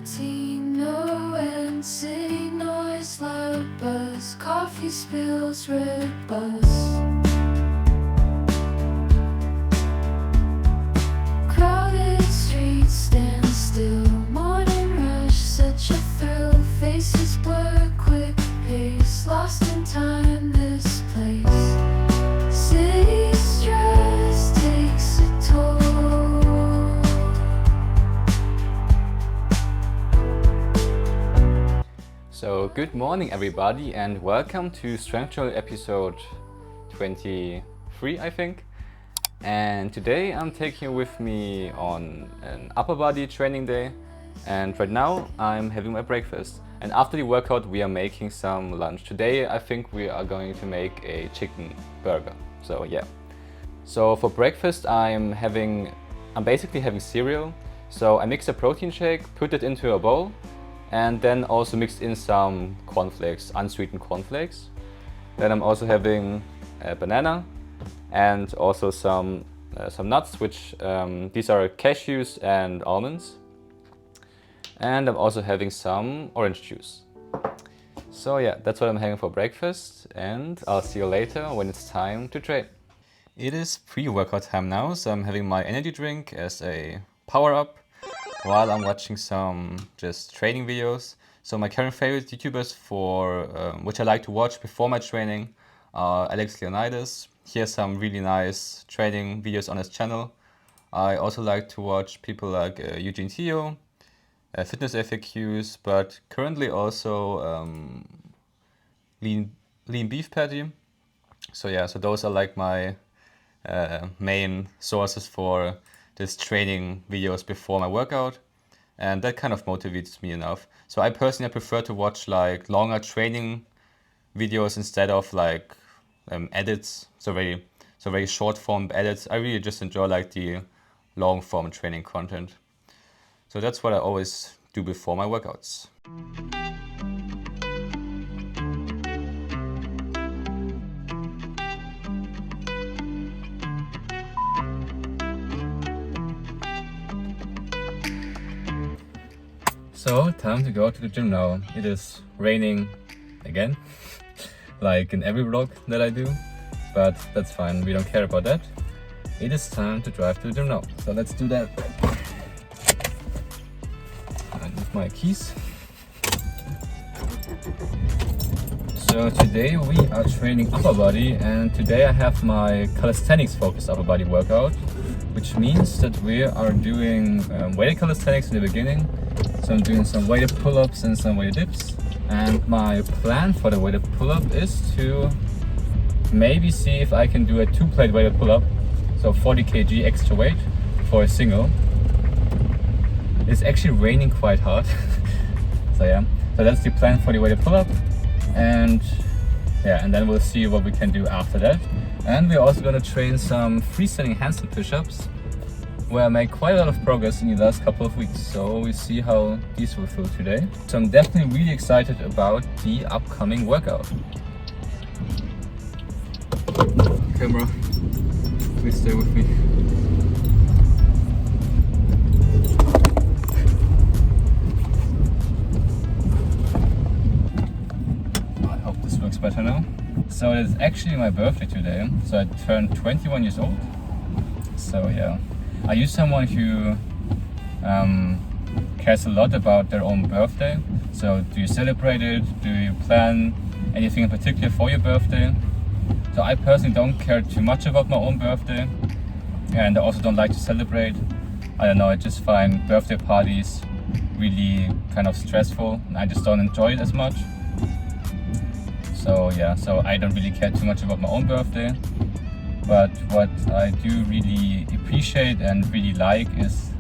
cappuccino and city noise, loud buzz, coffee spills, red bus. Crowded streets stand still, morning rush, such a thrill. Faces blur, quick pace, lost in time, this place. City stress takes a toll. So good morning everybody and welcome to Strengthjournal Episode 23, I think. And today I'm taking you with me on an upper body training day, and right now I'm having my breakfast. And after the workout we are making some lunch. Today I think we are going to make a chicken burger. So yeah. So for breakfast I'm basically having cereal. So I mix a protein shake, put it into a bowl, and then also mixed in some cornflakes, unsweetened cornflakes. Then I'm also having a banana and also some nuts, which these are cashews and almonds. And I'm also having some orange juice. So yeah, that's what I'm having for breakfast, and I'll see you later when it's time to train. It is pre-workout time now, so I'm having my energy drink as a power-up while I'm watching some just training videos. So my current favorite YouTubers for which I like to watch before my training are Alex Leonidas. He has some really nice training videos on his channel. I also like to watch people like Eugene Theo, Fitness FAQs, but currently also lean beef patty. So yeah, so those are like my main sources for just training videos before my workout, and that kind of motivates me enough. So I personally prefer to watch like longer training videos instead of like edits, so very short form edits. I really just enjoy like the long form training content. So that's what I always do before my workouts. So, time to go to the gym now. It is raining again, like in every vlog that I do, but that's fine, we don't care about that. It is time to drive to the gym now, so let's do that. I need my keys. So today we are training upper body, and today I have my calisthenics focused upper body workout, which means that we are doing weighted calisthenics in the beginning. So I'm doing some weighted pull-ups and some weighted dips, and my plan for the weighted pull-up is to maybe see if I can do a 2-plate weighted pull-up, so 40 kg extra weight for a single. It's actually raining quite hard, so yeah, so that's the plan for the weighted pull-up, and yeah, and then we'll see what we can do after that. And we're also going to train some freestanding handstand push-ups, where I made quite a lot of progress in the last couple of weeks, so we see how these will feel today. So I'm definitely really excited about the upcoming workout. Camera, please stay with me. I hope this looks better now. So it's actually my birthday today, so I turned 21 years old. So yeah. Are you someone who cares a lot about their own birthday? So do you celebrate it? Do you plan anything in particular for your birthday? So I personally don't care too much about my own birthday, and I also don't like to celebrate. I don't know, I just find birthday parties really kind of stressful, and I just don't enjoy it as much. So yeah, so I don't really care too much about my own birthday. But what I do really appreciate and really like is,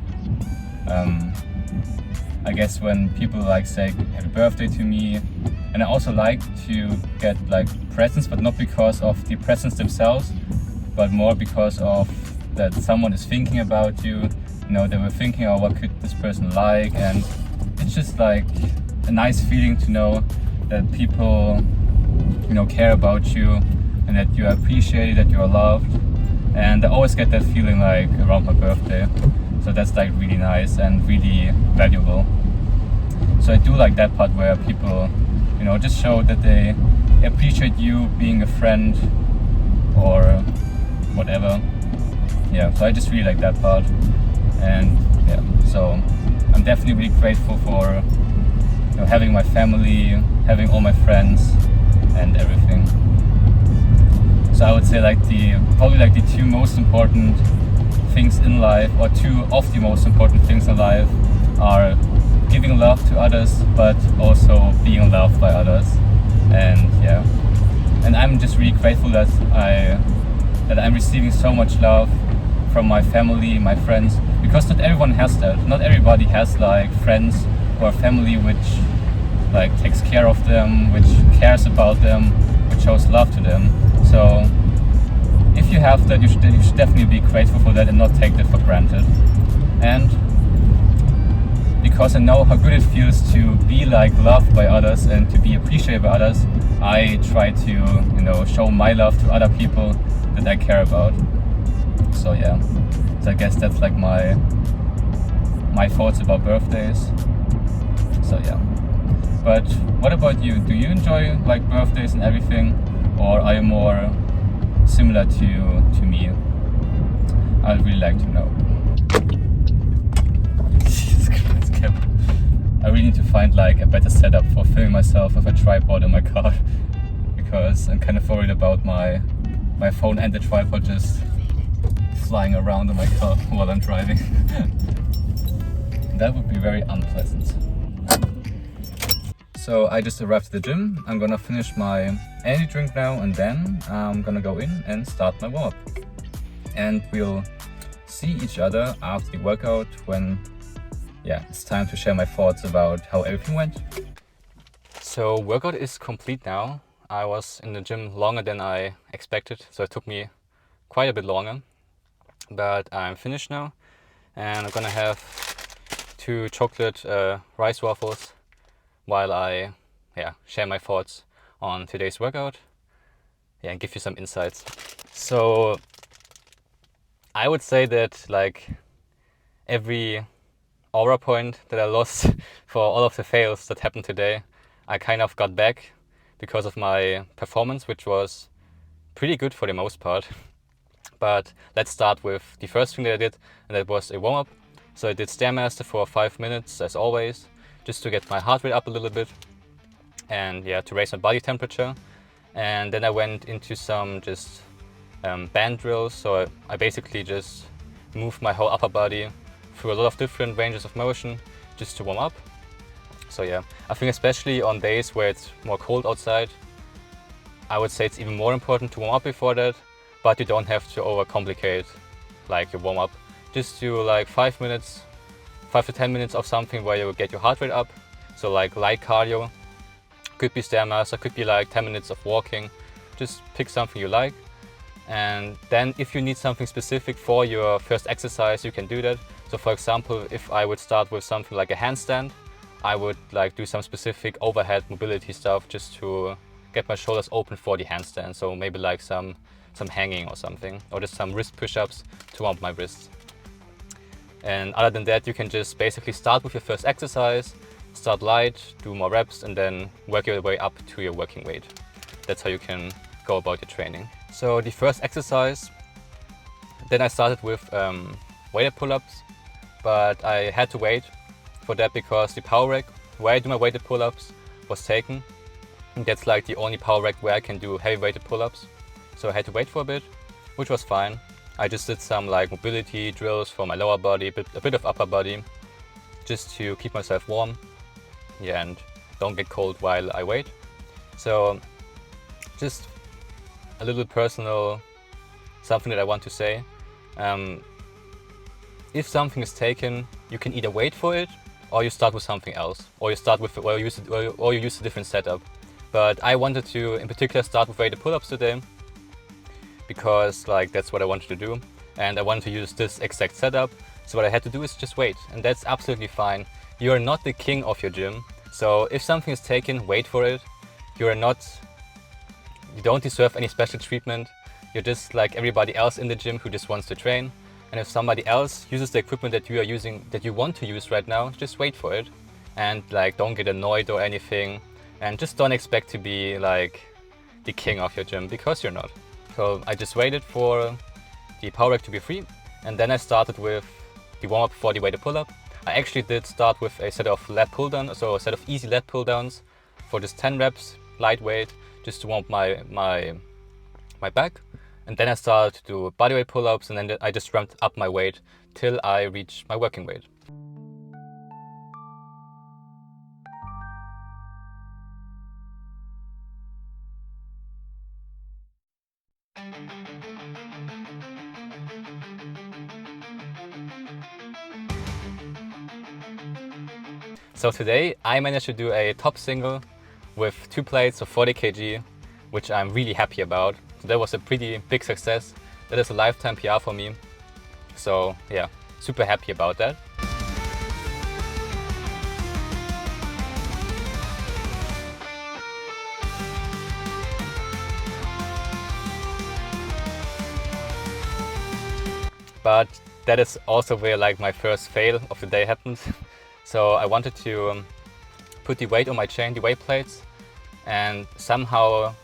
I guess when people like say happy birthday to me, and I also like to get like presents, but not because of the presents themselves, but more because of that someone is thinking about you. You know, they were thinking, oh, what could this person like, and it's just like a nice feeling to know that people, you know, care about you, and that you are appreciated, that you are loved. And I always get that feeling like around my birthday. So that's like really nice and really valuable. So I do like that part where people, you know, just show that they appreciate you being a friend or whatever. Yeah, so I just really like that part. And yeah, so I'm definitely really grateful for, you know, having my family, having all my friends and everything. So I would say like probably the two most important things in life, or two of the most important things in life, are giving love to others, but also being loved by others. And yeah, and I'm just really grateful that I'm receiving so much love from my family, my friends, because not everyone has that. Not everybody has like friends or family which like takes care of them, which cares about them, which shows love to them. So if you have that, you should definitely be grateful for that and not take that for granted. And because I know how good it feels to be like loved by others and to be appreciated by others, I try to, you know, show my love to other people that I care about. So yeah, so I guess that's like my thoughts about birthdays. So yeah, but what about you? Do you enjoy like birthdays and everything, or are you more similar to me? I'd really like to know. Jesus Christ, Cap. I really need to find like a better setup for filming myself with a tripod in my car, because I'm kind of worried about my phone and the tripod just flying around in my car while I'm driving. That would be very unpleasant. So I just arrived at the gym. I'm gonna finish my energy drink now, and then I'm gonna go in and start my warm-up. And we'll see each other after the workout when, yeah, it's time to share my thoughts about how everything went. So workout is complete now. I was in the gym longer than I expected, so it took me quite a bit longer. But I'm finished now, and I'm gonna have 2 chocolate rice waffles while I share my thoughts on today's workout, and give you some insights. So I would say that like every aura point that I lost for all of the fails that happened today, I kind of got back because of my performance, which was pretty good for the most part. But let's start with the first thing that I did, and that was a warm-up. So I did Stairmaster for 5 minutes, as always, just to get my heart rate up a little bit, and yeah, to raise my body temperature. And then I went into some just band drills. So I basically just moved my whole upper body through a lot of different ranges of motion just to warm up. So yeah, I think especially on days where it's more cold outside, I would say it's even more important to warm up before that, but you don't have to overcomplicate like your warm up. Just do like 5 to 10 minutes of something where you get your heart rate up. So like light cardio, could be Stairmaster, could be like 10 minutes of walking. Just pick something you like. And then if you need something specific for your first exercise, you can do that. So for example, if I would start with something like a handstand, I would like do some specific overhead mobility stuff just to get my shoulders open for the handstand. So maybe like some hanging or something, or just some wrist push-ups to warm up my wrists. And other than that, you can just basically start with your first exercise, start light, do more reps, and then work your way up to your working weight. That's how you can go about your training. So the first exercise, then I started with weighted pull-ups, but I had to wait for that because the power rack where I do my weighted pull-ups was taken. And that's like the only power rack where I can do heavy weighted pull-ups. So I had to wait for a bit, which was fine. I just did some like mobility drills for my lower body, a bit of upper body, just to keep myself warm, yeah, and don't get cold while I wait. So just a little personal something that I want to say. If something is taken, you can either wait for it, or you start with something else, or you use a different setup. But I wanted to, in particular, start with weighted pull-ups today, because like that's what I wanted to do, and I wanted to use this exact setup. So what I had to do is just wait, and that's absolutely fine. You are not the king of your gym, so if something is taken, wait for it. You don't deserve any special treatment. You're just like everybody else in the gym who just wants to train. And if somebody else uses the equipment that you are using, that you want to use right now, just wait for it. and like don't get annoyed or anything, and just don't expect to be like the king of your gym, because you're not. So I just waited for the power rack to be free, and then I started with the warm-up for the weighted pull-up. I actually did start with a set of lat pull-downs, so a set of easy lat pull-downs for just 10 reps, lightweight, just to warm up my back. And then I started to do bodyweight pull-ups, and then I just ramped up my weight till I reached my working weight. So today I managed to do a top single with 2 plates of 40 kg, which I'm really happy about. So that was a pretty big success. That is a lifetime PR for me. So yeah, super happy about that. But that is also where like my first fail of the day happened. So I wanted to put the weight on my chain, the weight plates, and somehow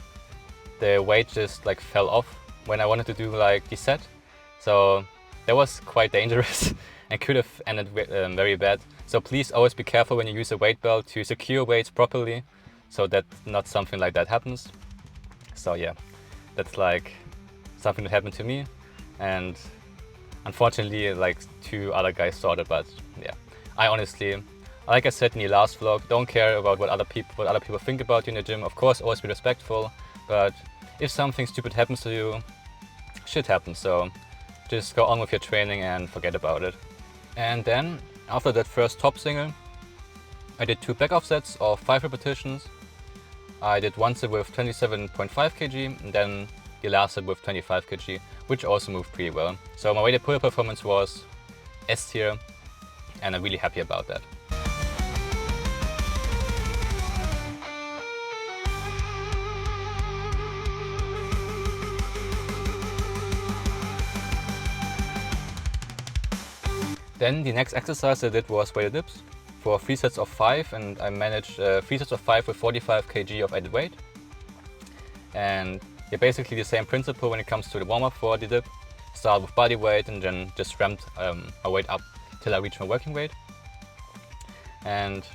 the weight just like fell off when I wanted to do like the set. So that was quite dangerous and could have ended very bad. So please always be careful when you use a weight belt to secure weights properly, so that not something like that happens. So yeah, that's like something that happened to me, and unfortunately like 2 other guys saw it. But yeah, I honestly, like I said in the last vlog, don't care about what other people think about you in the gym. Of course, always be respectful, but if something stupid happens to you, shit happens. So just go on with your training and forget about it. And then after that first top single, I did 2 back off sets of 5 repetitions. I did one set with 27.5 kg, and then the last set with 25 kg, which also moved pretty well. So my weighted pull-up performance was S tier, and I'm really happy about that. Then the next exercise I did was weighted dips for 3 sets of 5, and I managed 3 sets of 5 with 45 kg of added weight. And yeah, basically the same principle when it comes to the warm-up for the dip. Start with body weight and then just ramped my weight up till I reach my working weight. And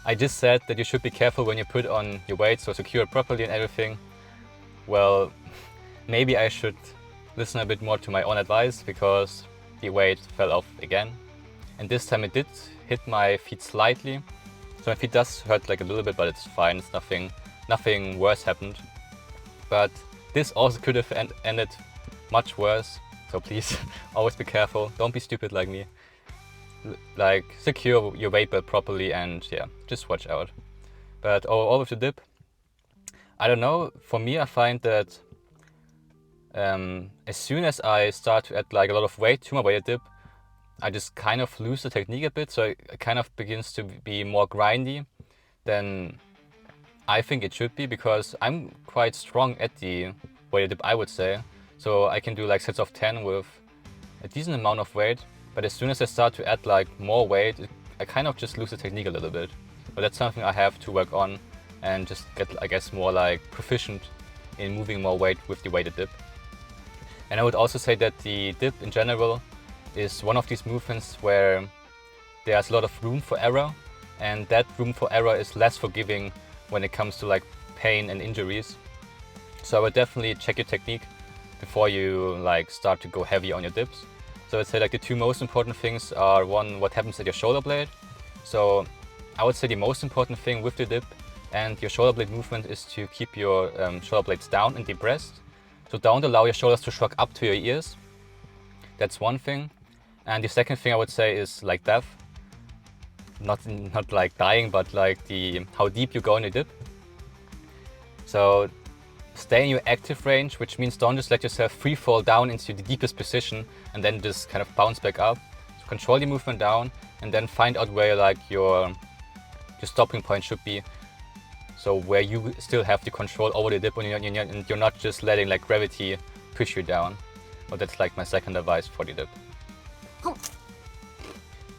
I just said that you should be careful when you put on your weight, so secure it properly and everything. Well, maybe I should listen a bit more to my own advice, because the weight fell off again. And this time it did hit my feet slightly. So my feet does hurt like a little bit, but it's fine. It's nothing worse happened. But this also could have ended much worse. So please always be careful. Don't be stupid like me. Like secure your weight belt properly, and yeah, just watch out. But all with the dip, I don't know. For me, I find that as soon as I start to add like a lot of weight to my weighted dip, I just kind of lose the technique a bit. So it kind of begins to be more grindy than I think it should be, because I'm quite strong at the weighted dip, I would say. So I can do like sets of 10 with a decent amount of weight. But as soon as I start to add like more weight, I kind of just lose the technique a little bit. But that's something I have to work on and just get, I guess, more like proficient in moving more weight with the weighted dip. And I would also say that the dip in general is one of these movements where there's a lot of room for error, and that room for error is less forgiving when it comes to like pain and injuries. So I would definitely check your technique before you like start to go heavy on your dips. So I'd say like the 2 most important things are, one, what happens at your shoulder blade. So I would say the most important thing with the dip and your shoulder blade movement is to keep your shoulder blades down and depressed. So don't allow your shoulders to shrug up to your ears. That's one thing. And the second thing I would say is like depth. Not like dying, but like how deep you go in your dip. So stay in your active range, which means don't just let yourself free fall down into the deepest position and then just kind of bounce back up. So control the movement down and then find out where like your stopping point should be. So where you still have the control over the dip and you're not just letting like gravity push you down. But that's like my second advice for the dip.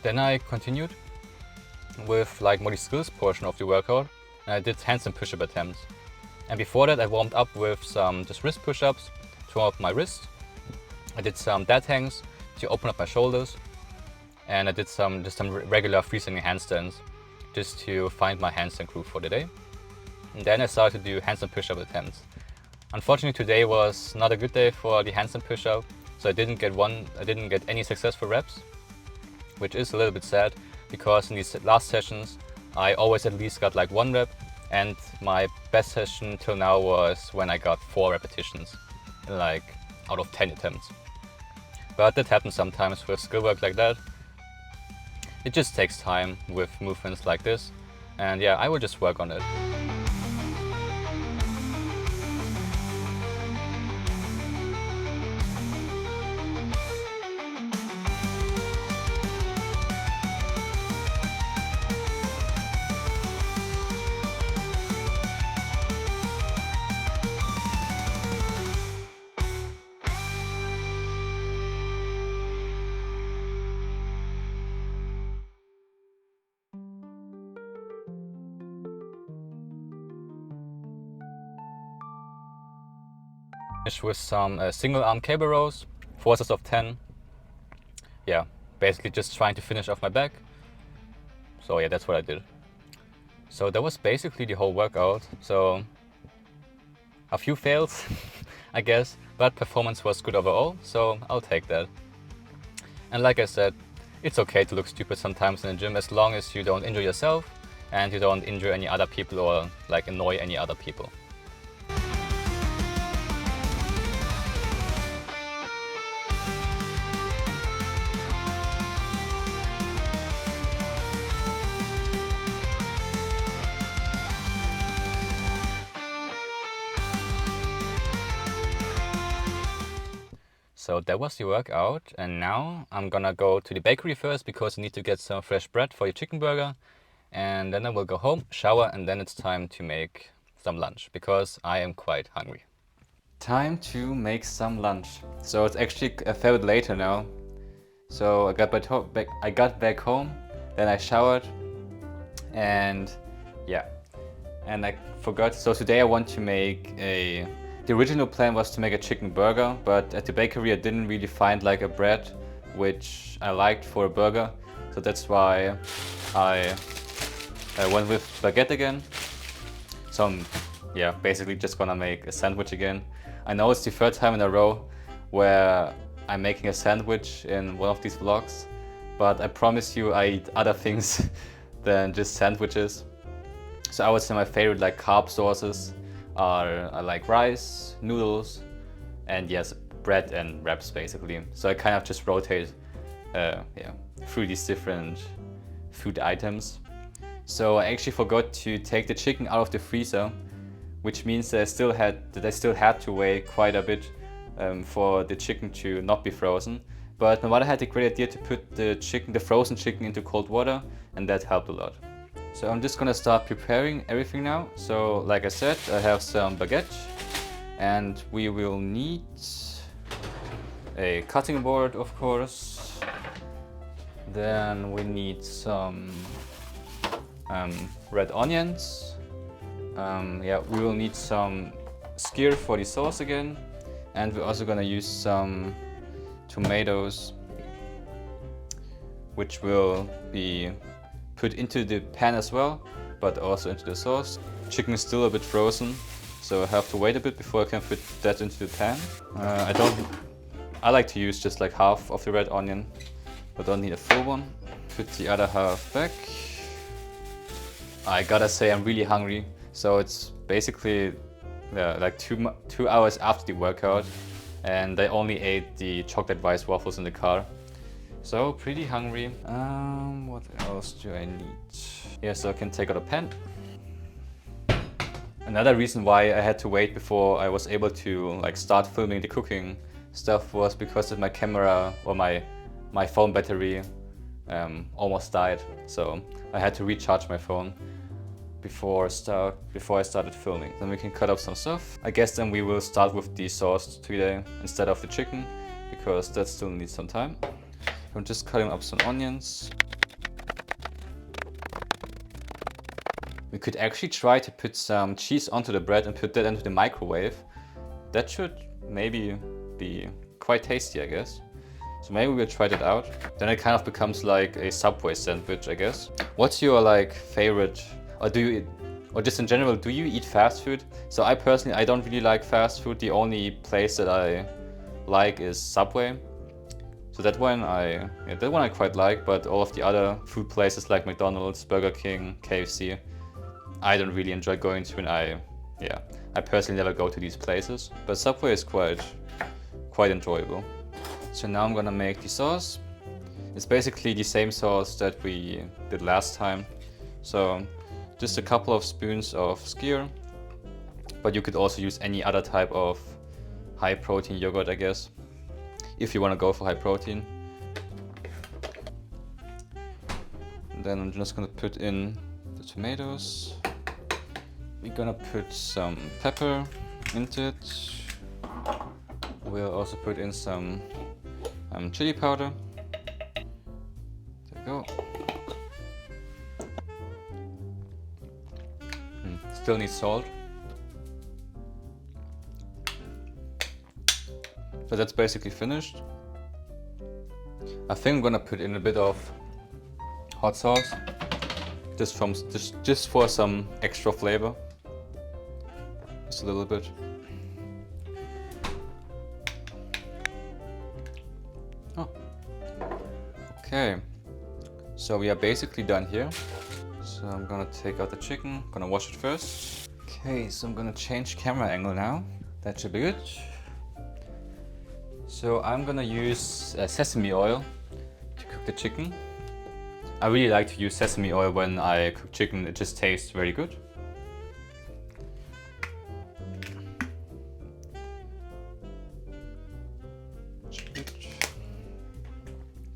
Then I continued with like more the skills portion of the workout, and I did handstand push-up attempts. And before that I warmed up with some just wrist push-ups to warm up my wrist. I did some dead hangs to open up my shoulders, and I did some regular freestanding handstands just to find my handstand groove for the day. And then I started to do handstand push-up attempts. Unfortunately, today was not a good day for the handstand push-up, so I didn't get any successful reps, which is a little bit sad, because in these last sessions I always at least got like 1 rep, and my best session till now was when I got 4 repetitions like out of 10 attempts. But that happens sometimes with skill work like that. It just takes time with movements like this, and yeah, I will just work on it. Finish with some single arm cable rows, 4 sets of 10. Yeah, basically just trying to finish off my back. So yeah, that's what I did. So that was basically the whole workout. So a few fails, I guess, but performance was good overall, so I'll take that. And like I said, it's okay to look stupid sometimes in the gym as long as you don't injure yourself and you don't injure any other people or like annoy any other people. So that was the workout, and now I'm gonna go to the bakery first because I need to get some fresh bread for the chicken burger, and then I will go home, shower, and then it's time to make some lunch because I am quite hungry. Time to make some lunch. So it's actually a fair bit later now. So I got back home, then I showered, and yeah, and I forgot. So today I want to make the original plan was to make a chicken burger, but at the bakery I didn't really find like a bread which I liked for a burger. So that's why I went with baguette again. So I'm basically just gonna make a sandwich again. I know it's the 3rd time in a row where I'm making a sandwich in one of these vlogs, but I promise you I eat other things than just sandwiches. So I would say my favorite like carb sources are like rice, noodles, and yes, bread and wraps basically. So I kind of just rotate through these different food items. So I actually forgot to take the chicken out of the freezer, which means that I still had to wait quite a bit for the chicken to not be frozen. But my mother had the great idea to put the frozen chicken into cold water, and that helped a lot. So I'm just gonna start preparing everything now. So like I said, I have some baguette, and we will need a cutting board, of course. Then we need some red onions. We will need some skyr for the sauce again, and we're also gonna use some tomatoes, which will be put into the pan as well, but also into the sauce. Chicken is still a bit frozen, so I have to wait a bit before I can put that into the pan. I like to use just like half of the red onion, but don't need a full one. Put the other half back. I gotta say I'm really hungry, so it's basically like 2 hours after the workout, and I only ate the chocolate rice waffles in the car. So pretty hungry. What else do I need? Yeah, so I can take out a pan. Another reason why I had to wait before I was able to like start filming the cooking stuff was because of my camera or my phone battery almost died. So I had to recharge my phone before I started filming. Then we can cut up some stuff. I guess then we will start with the sauce today instead of the chicken, because that still needs some time. I'm just cutting up some onions. We could actually try to put some cheese onto the bread and put that into the microwave. That should maybe be quite tasty, I guess. So maybe we'll try that out. Then it kind of becomes like a Subway sandwich, I guess. What's your like favorite, or do you, or just in general, do you eat fast food? So I personally, I don't really like fast food. The only place that I like is Subway. So that one I quite like, but all of the other food places like McDonald's, Burger King, KFC, I don't really enjoy going to, and I personally never go to these places. But Subway is quite enjoyable. So now I'm gonna make the sauce. It's basically the same sauce that we did last time. So just a couple of spoons of skyr, but you could also use any other type of high protein yogurt, I guess, if you want to go for high protein. And then I'm just gonna put in the tomatoes. We're gonna put some pepper into it. We'll also put in some chili powder. There we go. Still need salt. So that's basically finished. I think I'm gonna put in a bit of hot sauce, just for some extra flavor. Just a little bit. Oh. Okay. So we are basically done here. So I'm gonna take out the chicken, gonna wash it first. Okay, so I'm gonna change camera angle now. That should be good. So I'm gonna use sesame oil to cook the chicken. I really like to use sesame oil when I cook chicken, it just tastes very good.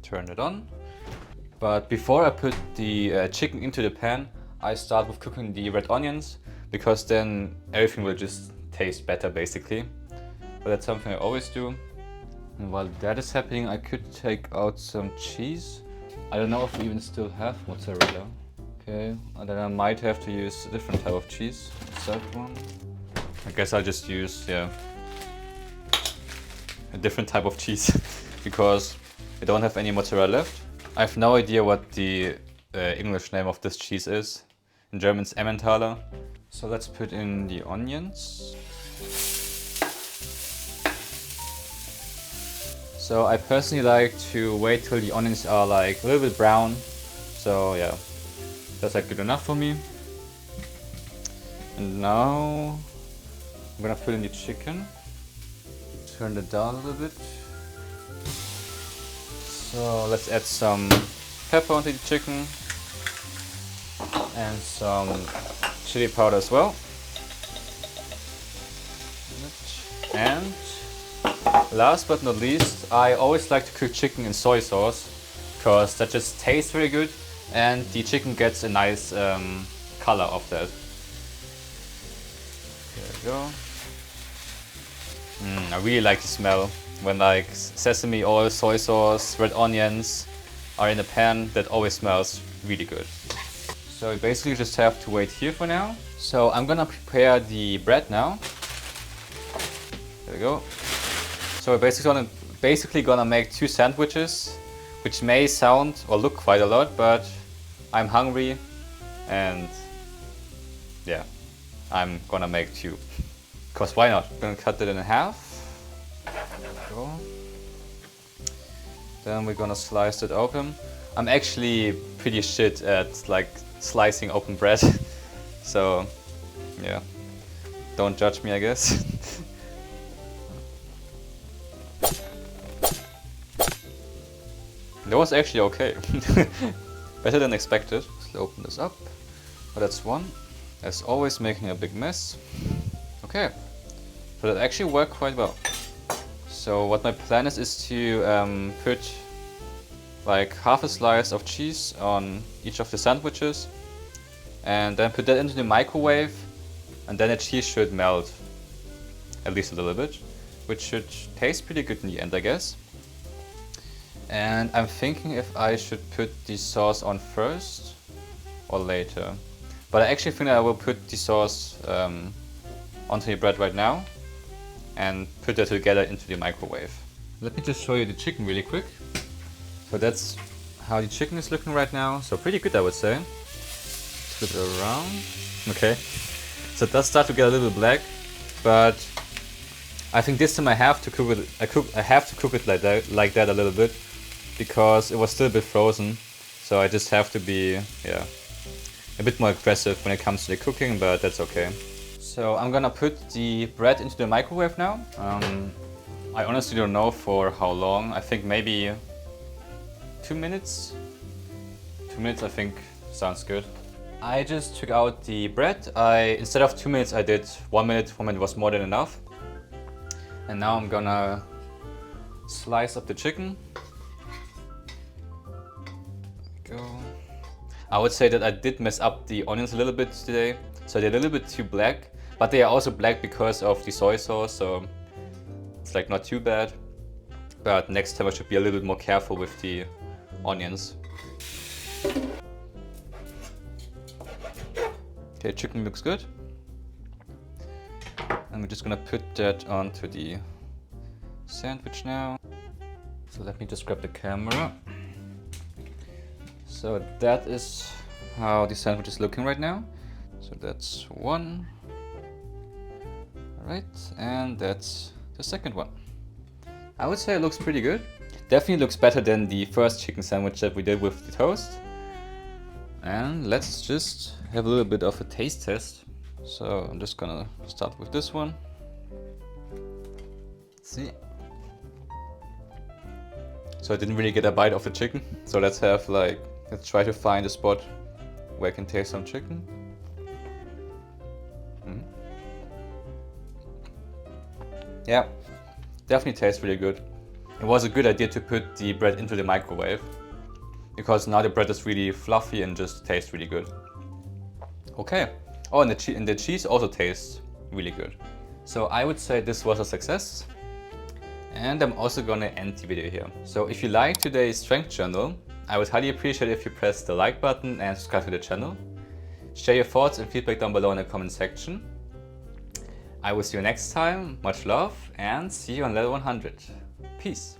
Turn it on. But before I put the chicken into the pan, I start with cooking the red onions, because then everything will just taste better basically. But that's something I always do. And while that is happening, I could take out some cheese. I don't know if we even still have mozzarella. Okay, and then I might have to use a different type of cheese. Is that one? I guess I'll just use, a different type of cheese because I don't have any mozzarella left. I have no idea what the English name of this cheese is. In German it's Emmentaler. So let's put in the onions. So I personally like to wait till the onions are like a little bit brown. So yeah, that's like good enough for me. And now I'm gonna put in the chicken. Turn it down a little bit. So let's add some pepper onto the chicken and some chili powder as well. And last but not least, I always like to cook chicken in soy sauce because that just tastes very good and the chicken gets a nice color of that. There we go. I really like the smell when like sesame oil, soy sauce, red onions are in a pan. That always smells really good. So we basically just have to wait here for now. So I'm gonna prepare the bread now. There we go. So we're basically gonna make 2 sandwiches, which may sound or look quite a lot, but I'm hungry and yeah, I'm gonna make 2. Cause why not? I'm gonna cut it in half. There we go. Then we're gonna slice it open. I'm actually pretty shit at like slicing open bread, so yeah, don't judge me, I guess. That was actually okay. Better than expected. Let's open this up. But that's one. As always, making a big mess. Okay. So that actually worked quite well. So what my plan is to put like half a slice of cheese on each of the sandwiches and then put that into the microwave, and then the cheese should melt at least a little bit, which should taste pretty good in the end, I guess. And I'm thinking if I should put the sauce on first or later. But I actually think I will put the sauce onto the bread right now and put that together into the microwave. Let me just show you the chicken really quick. So that's how the chicken is looking right now. So pretty good, I would say. Flip it around. Okay. So it does start to get a little black, but I think this time I have to cook it. I have to cook it like that a little bit, because it was still a bit frozen. So I just have to be a bit more aggressive when it comes to the cooking, but that's okay. So I'm gonna put the bread into the microwave now. I honestly don't know for how long. I think maybe 2 minutes. 2 minutes I think sounds good. I just took out the bread. Instead of 2 minutes I did 1 minute. 1 minute was more than enough. And now I'm gonna slice up the chicken. There we go. I would say that I did mess up the onions a little bit today. So they're a little bit too black, but they are also black because of the soy sauce, so it's like not too bad. But next time I should be a little bit more careful with the onions. Okay, chicken looks good. And we're just gonna put that onto the sandwich now. So let me just grab the camera. So that is how the sandwich is looking right now. So that's one. Alright, and that's the second one. I would say it looks pretty good. Definitely looks better than the first chicken sandwich that we did with the toast. And let's just have a little bit of a taste test. So I'm just gonna start with this one. Let's see. So I didn't really get a bite of the chicken. So let's try to find a spot where I can taste some chicken. Yeah, definitely tastes really good. It was a good idea to put the bread into the microwave, because now the bread is really fluffy and just tastes really good. Okay. Oh, and the cheese also tastes really good. So I would say this was a success. And I'm also gonna end the video here. So if you liked today's strength journal, I would highly appreciate it if you press the like button and subscribe to the channel. Share your thoughts and feedback down below in the comment section. I will see you next time. Much love and see you on level 100. Peace.